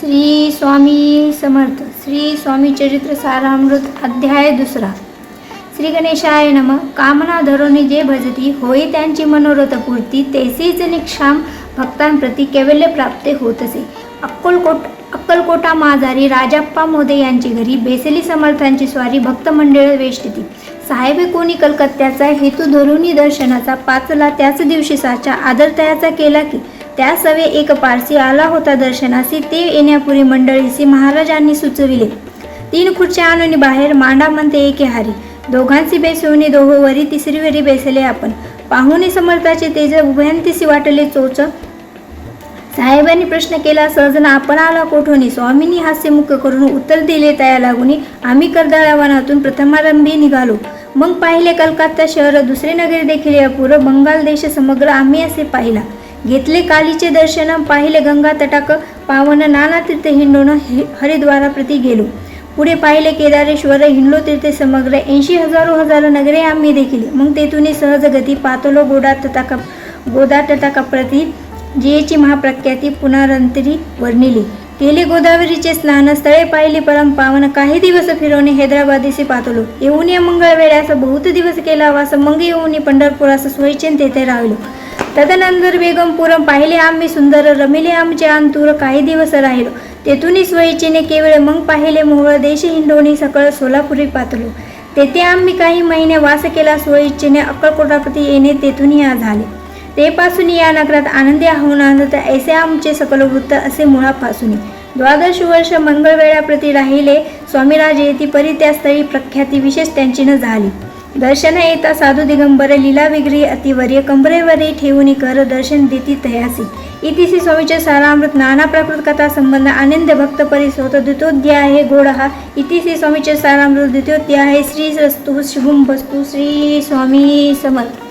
श्री स्वामी समर्थ. श्री स्वामी चरित्र सारामृत अध्याय 2. श्री गणेशाय नमः. कामना धरोनी जे भजती होई त्यांची मनोरथ पूर्ती, तैसीच निक्षाम भक्तांप्रती कैवल्य प्राप्त होतसे. अक्कलकोटा माजारी राजाप्पा मोदे यांची घरी बेसली समर्थांची स्वारी भक्त मंडळ वेष्टिती. साहेब कोणी कलकत्त्याचा हेतू धरुनी दर्शनाचा पाचला, त्याच दिवशी साचा आदरतयाचा केला की त्या सवे एक पारसी आला होता दर्शनासी. ते येण्यापूर्वी मंडळीसी महाराजांनी सुचविले, 3 खुर्च्या आणून बाहेर मांडा म्हणते एके हारी. दोघांची बेसवणी दोहोवरी, तिसरीवरी बेसले आपण. पाहुणे समर्थाचे तेज उभयांतीसी वाटले चोच. साहेबांनी प्रश्न केला सहजना, आपण आला कोठून? स्वामींनी हास्यमुख करून उत्तर दिले तया लागुनी, आम्ही कर्दळावनातून प्रथमारंभी निघालो. मग पाहिले कलकत्ता शहर, दुसरे नगरी देखील अपूर. बंगाल देश समग्र आम्ही असे पाहिला. घेतले कालीचे दर्शन, पाहिले गंगा तटाक पावन. नाना तीर्थ हिंडून हरिद्वारा प्रति गेलो. पुढे पाहिले केदारेश्वर, हिंडलो तीर्थे समग्र. 80,000 नगरे आम्ही देखील. मग तेथून सहज गती पातलो गोदा तटाका प्रति, जेची महाप्रख्याती पुनरंतरी वर्णिली. केले गोदावरीचे स्नान, स्थळे पाहिली परम पावन. काही दिवस फिरवणे हैदराबादीसी पातलो. येऊन मंगळवेळ्यास बहुत दिवस केला वास. मग येऊन पंढरपुरास सोयीचेन तेथे राहिलो. तदनंतर बेगमपुरम पाहिले आम्ही सुंदर. रमिले आमचे अंतूर, काही दिवस राहिलो. तेथून सोयीचेने केवळ. मग पाहिले मोहळ देश हिंडोणी सकळ. सोलापुरी पातलो. तेथे आम्ही काही महिने वास केला सोयीचेने. अक्कलकोटाप्रती येणे तेथून या झाले. ते पासून या नगरात आनंदी आहोनांदत ऐसे आमचे सकल वृत्त असे मुळापासून. 12 वर्ष मंगळवेळाप्रती राहिले स्वामीराज येती परी. त्या स्थळी प्रख्याती विशेष त्यांची न झाली. दर्शन येता साधू दिगंबर, लीला विग्रही अतिवर्य. कंबरेवरी ठेवून कर दर्शन देती तयासी. इतिश्री स्वामीचे सारामृत. नाना प्राकृत कथा संबंध आनंद भक्त परिसोत. द्वितीयोध्याय गोड हा. इतिश्री स्वामीचे सारामृत द्वितीयोध्याय. श्री रस्तु शुभम वस्तु. श्री स्वामी समर्थ.